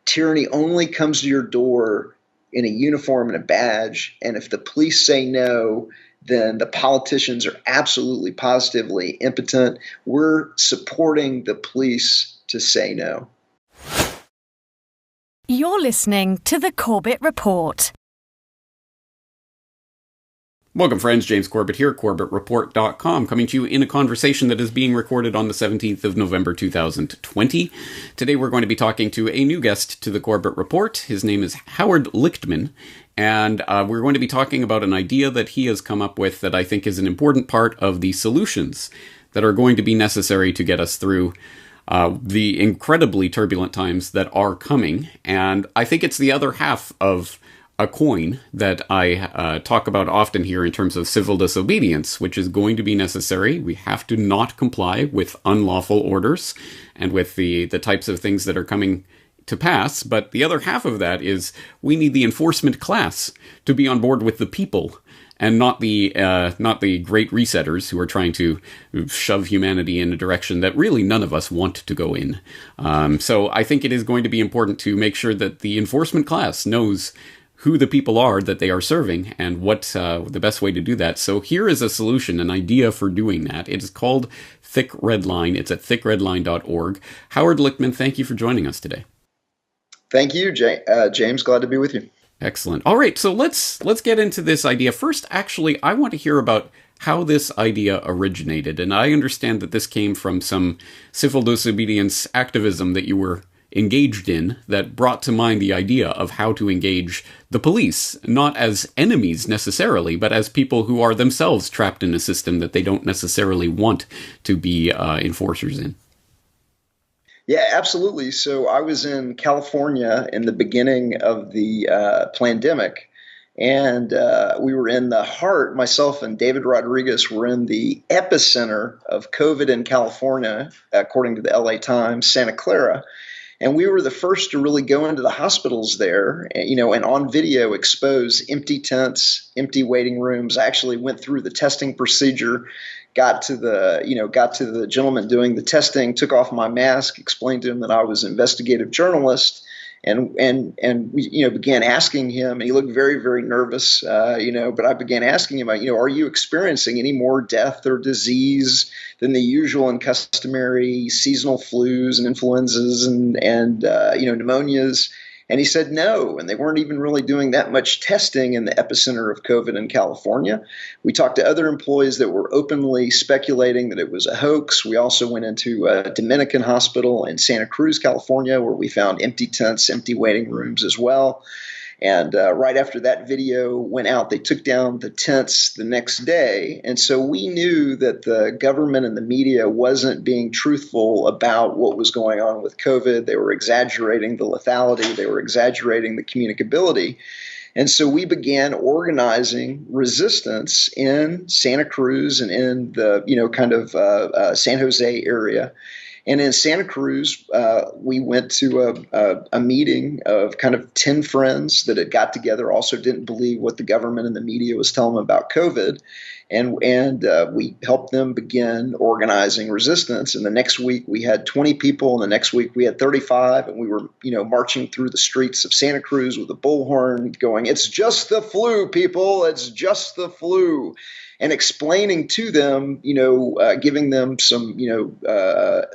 tyranny only comes to your door in a uniform and a badge. And if the police say no, then the politicians are absolutely positively impotent. We're supporting the police to say no. You're listening to The Corbett Report. Welcome, friends. James Corbett here, CorbettReport.com, coming to you in a conversation that is being recorded on the 17th of November, 2020. Today we're going to be talking to a new guest to the Corbett Report. His name is Howard Lichtman, and we're going to be talking about an idea that he has come up with that I think is an important part of the solutions that are going to be necessary to get us through the incredibly turbulent times that are coming. And I think it's the other half of a coin that I talk about often here in terms of civil disobedience, which is going to be necessary. We have to not comply with unlawful orders and with the types of things that are coming to pass. But the other half of that is we need the enforcement class to be on board with the people and not the great resetters who are trying to shove humanity in a direction that really none of us want to go in. So I think it is going to be important to make sure that the enforcement class knows who the people are that they are serving and what the best way to do that. So here is a solution, an idea for doing that. It is called Thick Red Line. It's at thickredline.org. Howard Lichtman, thank you for joining us today. Thank you, James. Glad to be with you. Excellent. All right, so let's get into this idea. First, actually, I want to hear about how this idea originated. And I understand that this came from some civil disobedience activism that you were engaged in that brought to mind the idea of how to engage the police, not as enemies necessarily, but as people who are themselves trapped in a system that they don't necessarily want to be enforcers in. Yeah, absolutely. So I was in California in the beginning of the pandemic, and we were in the heart, myself and David Rodriguez were in the epicenter of COVID in California, according to the LA Times, Santa Clara. And we were the first to really go into the hospitals there, and on video expose empty tents, empty waiting rooms. I actually went through the testing procedure, got to the gentleman doing the testing, took off my mask, explained to him that I was an investigative journalist, and we began asking him, and he looked very, very nervous, but I began asking him, are you experiencing any more death or disease than the usual and customary seasonal flus and influenzas and pneumonias? And he said no, and they weren't even really doing that much testing in the epicenter of COVID in California. We talked to other employees that were openly speculating that it was a hoax. We also went into a Dominican hospital in Santa Cruz, California, where we found empty tents, empty waiting rooms as well. And right after that video went out, they took down the tents the next day. And so we knew that the government and the media wasn't being truthful about what was going on with COVID. They were exaggerating the lethality. They were exaggerating the communicability. And so we began organizing resistance in Santa Cruz and in the, San Jose area. And in Santa Cruz, we went to a meeting of kind of 10 friends that had got together, also didn't believe what the government and the media was telling them about COVID. And we helped them begin organizing resistance. And the next week we had 20 people, and the next week we had 35. And we were, marching through the streets of Santa Cruz with a bullhorn going, "It's just the flu, people. It's just the flu." And explaining to them, giving them some,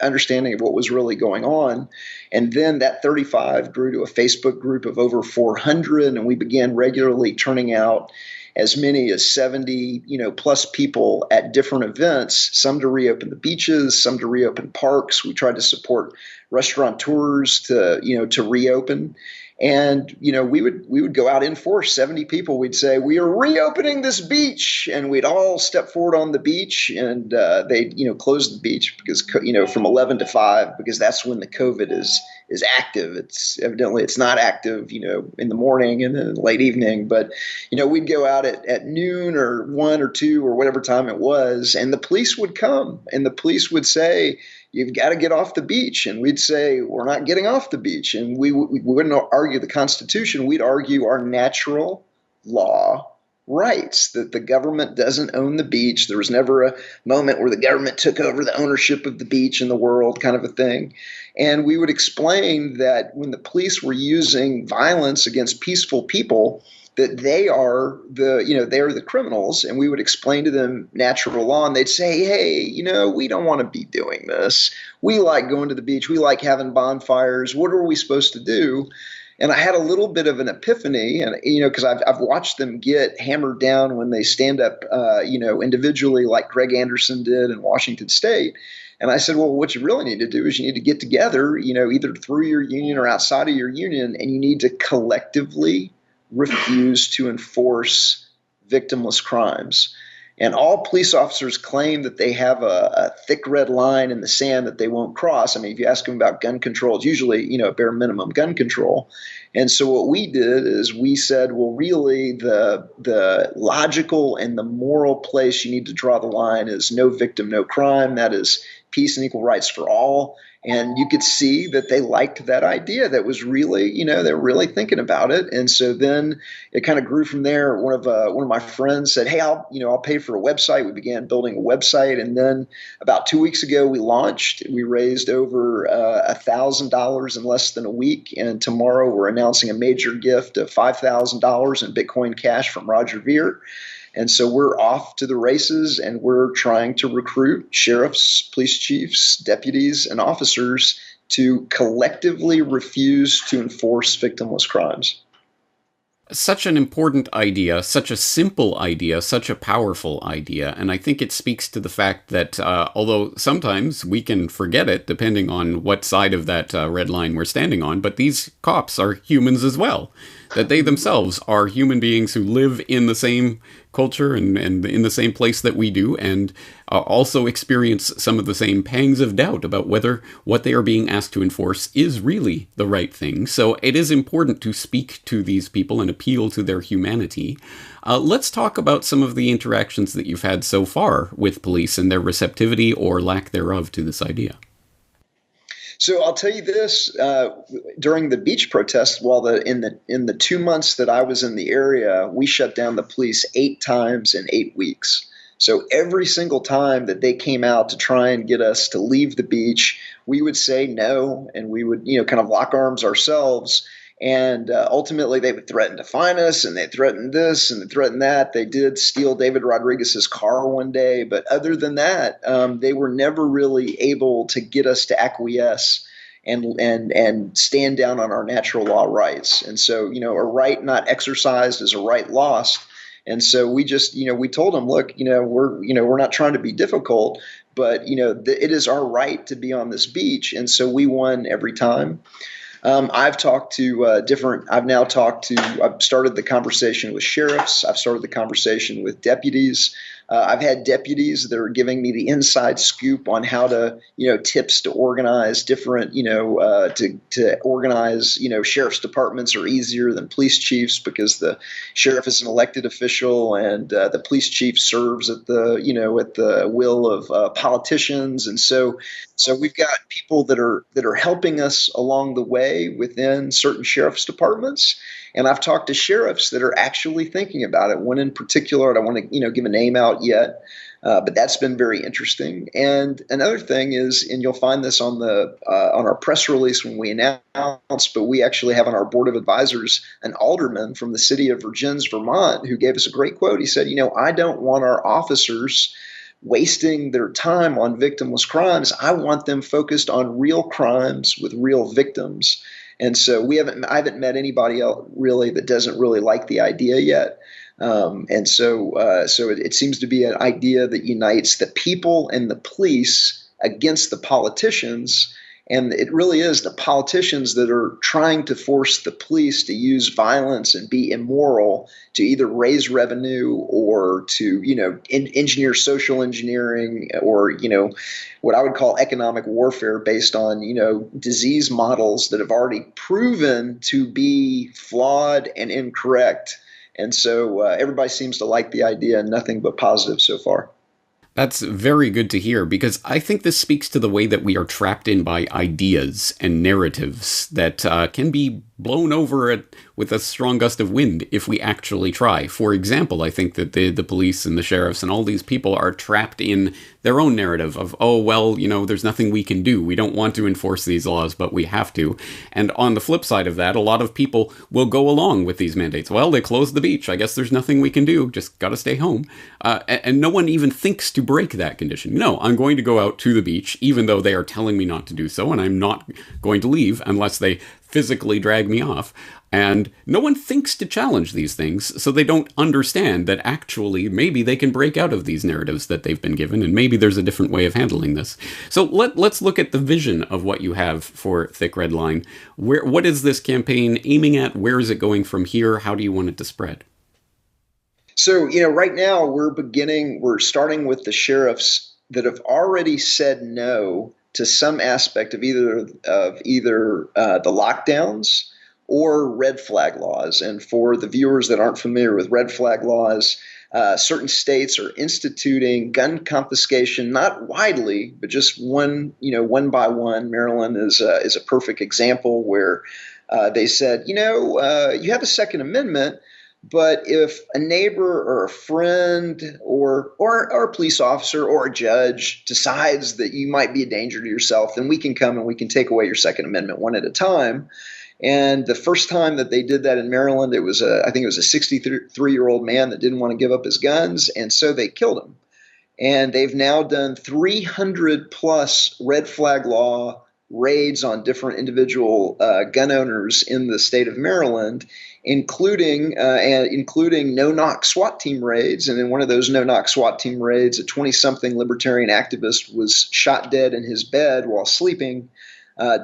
understanding of what was really going on. And then that 35 grew to a Facebook group of over 400, and we began regularly turning out as many as 70, plus people at different events, some to reopen the beaches, some to reopen parks. We tried to support restaurateurs to reopen. And, we would go out in force, 70 people. We'd say, "We are reopening this beach." And we'd all step forward on the beach, and they'd, close the beach because, from 11 to 5, because that's when the COVID is active. It's not active, in the morning and then late evening. But, we'd go out at noon or 1 or 2 or whatever time it was, and the police would come, and the police would say, "You've got to get off the beach." And we'd say, "We're not getting off the beach." And we wouldn't argue the Constitution. We'd argue our natural law, rights, that the government doesn't own the beach. There was never a moment where the government took over the ownership of the beach in the world, kind of a thing. And we would explain that when the police were using violence against peaceful people, that they are the criminals, and we would explain to them natural law, and they'd say, hey, we don't want to be doing this. We like going to the beach. We like having bonfires. What are we supposed to do? And I had a little bit of an epiphany, and because I've watched them get hammered down when they stand up, individually, like Greg Anderson did in Washington State. And I said, well, what you really need to do is you need to get together, either through your union or outside of your union, and you need to collectively refuse to enforce victimless crimes. And all police officers claim that they have a thick red line in the sand that they won't cross. I mean, if you ask them about gun control, it's usually, bare minimum gun control. And so what we did is we said, well, really the logical and the moral place you need to draw the line is no victim, no crime. That is peace and equal rights for all. And you could see that they liked that idea. That was really, they were really thinking about it. And so then it kind of grew from there. One of my friends said, hey, I'll pay for a website. We began building a website. And then about 2 weeks ago, we launched. We raised over $1,000 in less than a week. And tomorrow we're announcing a major gift of $5,000 in Bitcoin Cash from Roger Ver. And so we're off to the races, and we're trying to recruit sheriffs, police chiefs, deputies, and officers to collectively refuse to enforce victimless crimes. Such an important idea, such a simple idea, such a powerful idea. And I think it speaks to the fact that although sometimes we can forget it, depending on what side of that red line we're standing on, but these cops are humans as well. That they themselves are human beings who live in the same culture and in the same place that we do, and also experience some of the same pangs of doubt about whether what they are being asked to enforce is really the right thing. So it is important to speak to these people and appeal to their humanity. Let's talk about some of the interactions that you've had so far with police and their receptivity or lack thereof to this idea. So I'll tell you this: during the beach protests, in the 2 months that I was in the area, we shut down the police 8 times in 8 weeks. So every single time that they came out to try and get us to leave the beach, we would say no, and we would kind of lock arms ourselves. And ultimately, they would threaten to fine us, and they threatened this, and they threatened that. They did steal David Rodriguez's car one day, but other than that, they were never really able to get us to acquiesce and stand down on our natural law rights. And so, a right not exercised is a right lost. And so we just, we told them, look, we're not trying to be difficult, but it is our right to be on this beach, and so we won every time. I've talked to I've started the conversation with sheriffs. I've started the conversation with deputies. I've had deputies that are giving me the inside scoop on how to, tips to organize different, to organize, sheriff's departments are easier than police chiefs because the sheriff is an elected official and the police chief serves at the will of politicians. And so we've got people that are helping us along the way within certain sheriff's departments. And I've talked to sheriffs that are actually thinking about it. One in particular, I don't want to give a name out yet, but that's been very interesting. And another thing is, and you'll find this on our press release when we announce, but we actually have on our board of advisors an alderman from the city of Vergennes, Vermont, who gave us a great quote. He said, I don't want our officers wasting their time on victimless crimes. I want them focused on real crimes with real victims. And so I haven't met anybody else really that doesn't really like the idea yet. And so it seems to be an idea that unites the people and the police against the politicians. And it really is the politicians that are trying to force the police to use violence and be immoral to either raise revenue or to, engineer social engineering or, what I would call economic warfare based on, disease models that have already proven to be flawed and incorrect. And so everybody seems to like the idea and nothing but positive so far. That's very good to hear, because I think this speaks to the way that we are trapped in by ideas and narratives that can be blown over it with a strong gust of wind if we actually try. For example, I think that the police and the sheriffs and all these people are trapped in their own narrative of, oh, well, there's nothing we can do. We don't want to enforce these laws, but we have to. And on the flip side of that, a lot of people will go along with these mandates. Well, they closed the beach. I guess there's nothing we can do. Just got to stay home. And no one even thinks to break that condition. No, I'm going to go out to the beach, even though they are telling me not to do so, and I'm not going to leave unless they physically drag me off. And no one thinks to challenge these things, so they don't understand that actually maybe they can break out of these narratives that they've been given, and maybe there's a different way of handling this. So let's look at the vision of what you have for Thick Red Line. What is this campaign aiming at? Where is it going from here? How do you want it to spread? So, right now we're starting with the sheriffs that have already said no to some aspect of either the lockdowns or red flag laws. And for the viewers that aren't familiar with red flag laws, certain states are instituting gun confiscation, not widely, but just one by one. Maryland is a perfect example where they said, you have a Second Amendment, but if a neighbor or a friend or a police officer or a judge decides that you might be a danger to yourself, then we can come and we can take away your Second Amendment one at a time. And the first time that they did that in Maryland, I think it was a 63-year-old man that didn't want to give up his guns, and so they killed him. And they've now done 300 plus red flag law raids on different individual gun owners in the state of Maryland, including no-knock SWAT team raids. And in one of those no-knock SWAT team raids, a 20-something libertarian activist was shot dead in his bed while sleeping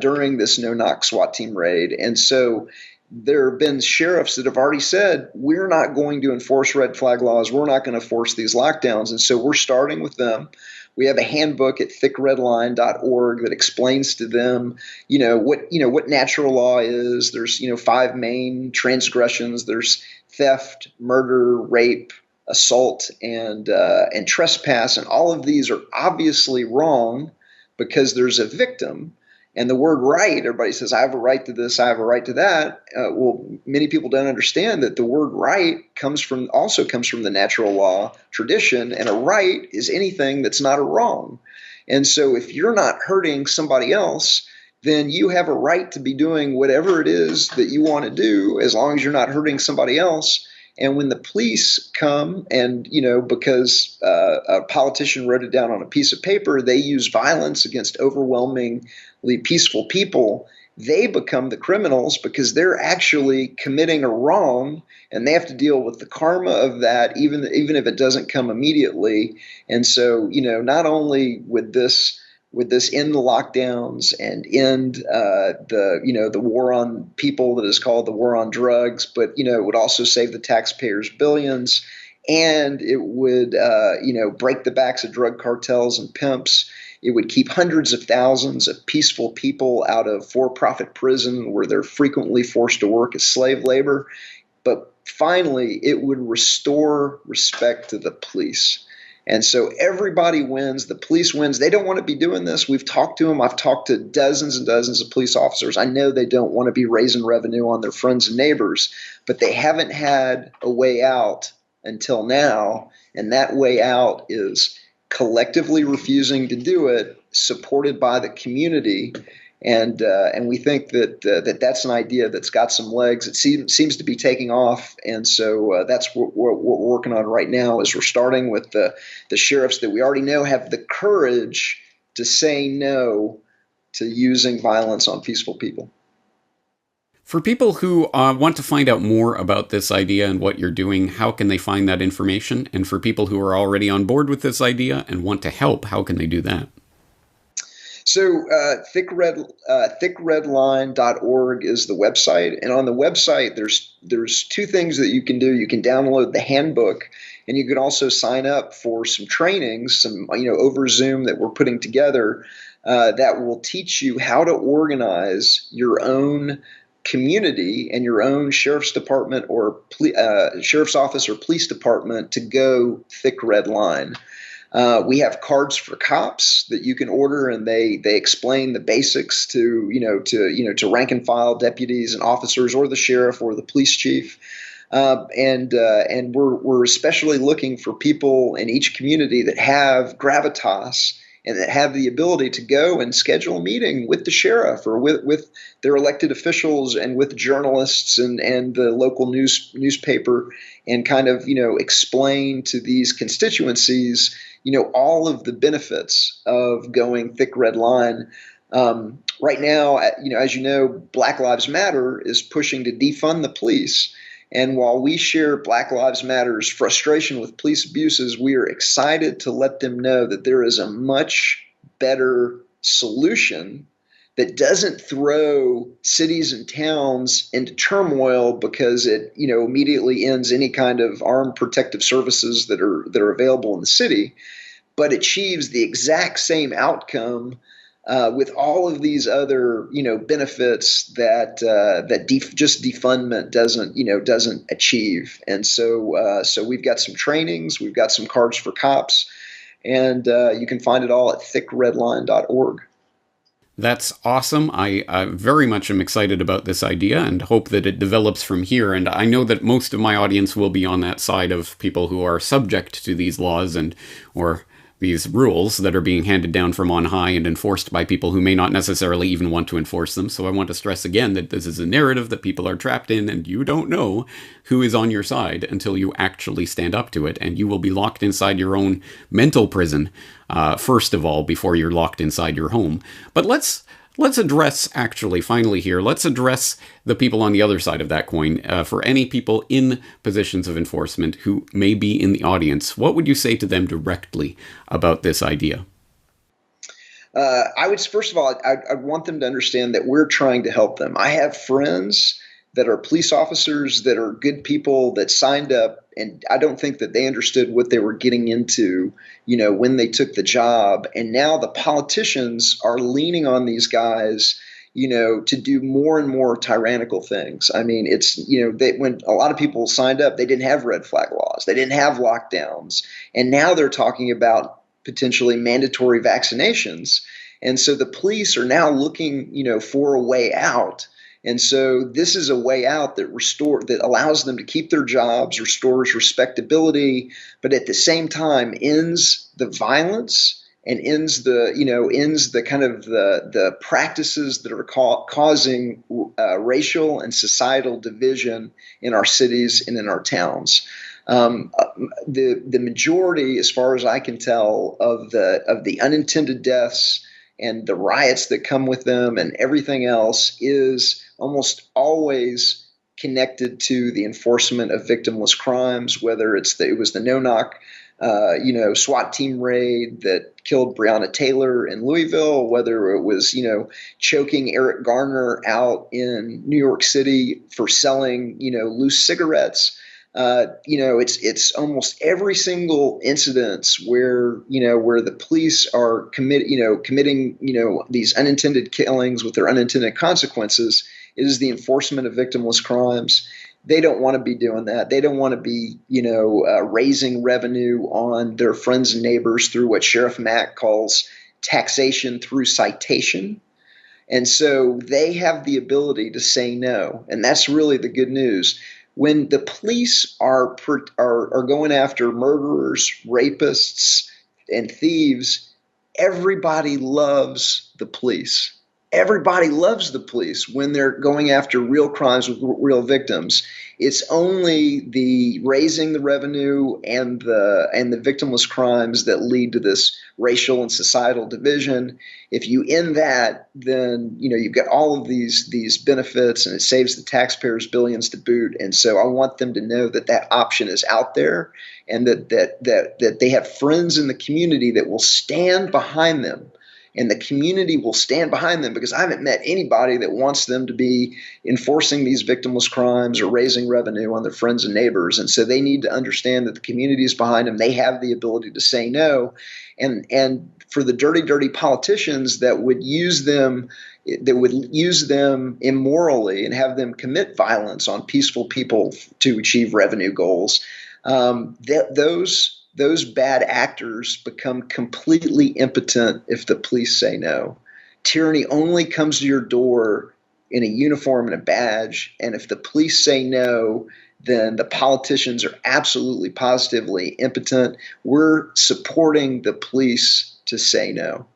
during this no-knock SWAT team raid. And so there have been sheriffs that have already said, we're not going to enforce red flag laws. We're not going to force these lockdowns. And so we're starting with them. We have a handbook at thickredline.org that explains to them, what natural law is. There's, 5 main transgressions. There's theft, murder, rape, assault, and trespass. And all of these are obviously wrong because there's a victim. And the word right, everybody says, I have a right to this, I have a right to that. Well, many people don't understand that the word right also comes from the natural law tradition, and a right is anything that's not a wrong. And so if you're not hurting somebody else, then you have a right to be doing whatever it is that you want to do, as long as you're not hurting somebody else. And when the police come and, because a politician wrote it down on a piece of paper, they use violence against overwhelmingly peaceful people, they become the criminals because they're actually committing a wrong, and they have to deal with the karma of that, even if it doesn't come immediately. And so, not only would this end the lockdowns and end the war on people that is called the war on drugs, but it would also save the taxpayers billions, and it would break the backs of drug cartels and pimps. It would keep hundreds of thousands of peaceful people out of for-profit prison where they're frequently forced to work as slave labor. But finally, it would restore respect to the police. And so everybody wins. The police wins. They don't want to be doing this. We've talked to them. I've talked to dozens and dozens of police officers. I know they don't want to be raising revenue on their friends and neighbors, but they haven't had a way out until now. And that way out is collectively refusing to do it, supported by the community. And we think that that's an idea that's got some legs. It seems to be taking off, and so that's what we're working on right now. Is we're starting with the sheriffs that we already know have the courage to say no to using violence on peaceful people. For people who want to find out more about this idea and what you're doing, how can they find that information? And for people who are already on board with this idea and want to help, how can they do that? So thickredline.org is the website. And on the website, there's 2 things that you can do. You can download the handbook, and you can also sign up for some trainings, some over Zoom that we're putting together that will teach you how to organize your own community and your own sheriff's department or sheriff's office or police department to go thick red line. We have cards for cops that you can order, and they explain the basics to rank and file deputies and officers, or the sheriff or the police chief. And we're especially looking for people in each community that have gravitas and that have the ability to go and schedule a meeting with the sheriff or with their elected officials and with journalists and the local newspaper, and kind of, explain to these constituencies, all of the benefits of going thick red line. Right now, as you know, Black Lives Matter is pushing to defund the police. And while we share Black Lives Matter's frustration with police abuses, we are excited to let them know that there is a much better solution that doesn't throw cities and towns into turmoil because it, immediately ends any kind of armed protective services that are available in the city, but achieves the exact same outcome with all of these other, benefits that just defundment doesn't achieve. And so we've got some trainings, we've got some cards for cops, and you can find it all at thickredline.org. That's awesome. I very much am excited about this idea and hope that it develops from here. And I know that most of my audience will be on that side of people who are subject to these laws or these rules that are being handed down from on high and enforced by people who may not necessarily even want to enforce them. So I want to stress again that this is a narrative that people are trapped in, and you don't know who is on your side until you actually stand up to it. And you will be locked inside your own mental prison, first of all, before you're locked inside your home. But let's address, actually, finally here, let's address the people on the other side of that coin. For any people in positions of enforcement who may be in the audience, what would you say to them directly about this idea? I would, first of all, I want them to understand that we're trying to help them. I have friends that are police officers that are good people that signed up, and I don't think that they understood what they were getting into, when they took the job. And now the politicians are leaning on these guys, to do more and more tyrannical things. I mean, it's, when a lot of people signed up, they didn't have red flag laws, they didn't have lockdowns, and now they're talking about potentially mandatory vaccinations. And so the police are now looking, for a way out. And so this is a way out that allows them to keep their jobs, restores respectability, but at the same time ends the violence and ends the kind of the practices that are causing racial and societal division in our cities and in our towns. The majority, as far as I can tell, of the unintended deaths and the riots that come with them and everything else is almost always connected to the enforcement of victimless crimes, whether it was the no-knock, SWAT team raid that killed Breonna Taylor in Louisville, whether it was, choking Eric Garner out in New York City for selling, loose cigarettes. It's almost every single incident where the police are committing, these unintended killings with their unintended consequences. It is the enforcement of victimless crimes. They don't want to be doing that. They don't want to be, raising revenue on their friends and neighbors through what Sheriff Mack calls taxation through citation. And so they have the ability to say no. And that's really the good news. When the police are going after murderers, rapists, and thieves, everybody loves the police. Everybody loves the police when they're going after real crimes with real victims. It's only the raising the revenue and the victimless crimes that lead to this racial and societal division. If you end that, then you've got all of these benefits, and it saves the taxpayers billions to boot. And so I want them to know that option is out there, and that they have friends in the community that will stand behind them. And the community will stand behind them, because I haven't met anybody that wants them to be enforcing these victimless crimes or raising revenue on their friends and neighbors. And so they need to understand that the community is behind them. They have the ability to say no. And for the dirty politicians that would use them immorally and have them commit violence on peaceful people to achieve revenue goals, those those bad actors become completely impotent if the police say no. Tyranny only comes to your door in a uniform and a badge, and if the police say no, then the politicians are absolutely positively impotent. We're supporting the police to say no.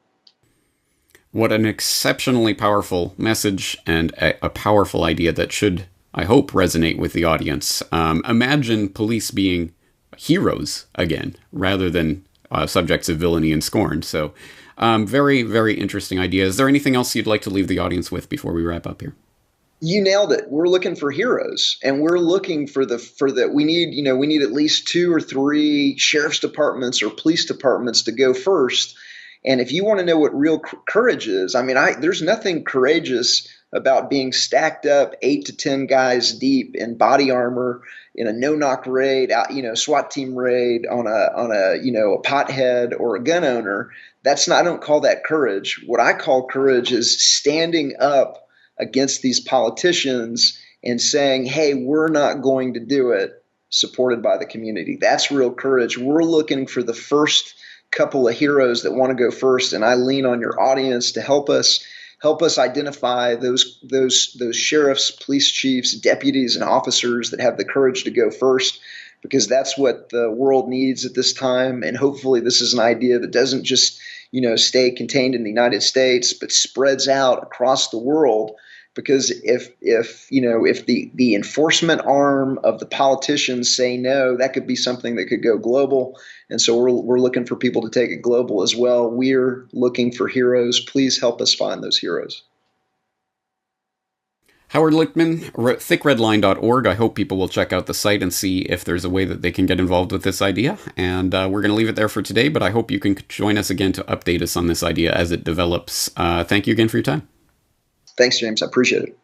What an exceptionally powerful message and a powerful idea that should, I hope, resonate with the audience. Imagine police being heroes again, rather than subjects of villainy and scorn. So very, very interesting idea. Is there anything else you'd like to leave the audience with before we wrap up here? You nailed it. We're looking for heroes, and we're looking for we need at least 2 or 3 sheriff's departments or police departments to go first. And if you want to know what real courage is, there's nothing courageous about being stacked up 8 to 10 guys deep in body armor in a no-knock raid, SWAT team raid on a pothead or a gun owner. I don't call that courage. What I call courage is standing up against these politicians and saying, hey, we're not going to do it, supported by the community. That's real courage. We're looking for the first couple of heroes that want to go first, and I lean on your audience to help us identify those sheriffs, police chiefs, deputies, and officers that have the courage to go first, because that's what the world needs at this time. And hopefully this is an idea that doesn't just stay contained in the United States, but spreads out across the world. Because if the enforcement arm of the politicians say no, that could be something that could go global. And so we're looking for people to take it global as well. We're looking for heroes. Please help us find those heroes. Howard Lichtman, thickredline.org. I hope people will check out the site and see if there's a way that they can get involved with this idea. And we're going to leave it there for today, but I hope you can join us again to update us on this idea as it develops. Thank you again for your time. Thanks, James. I appreciate it.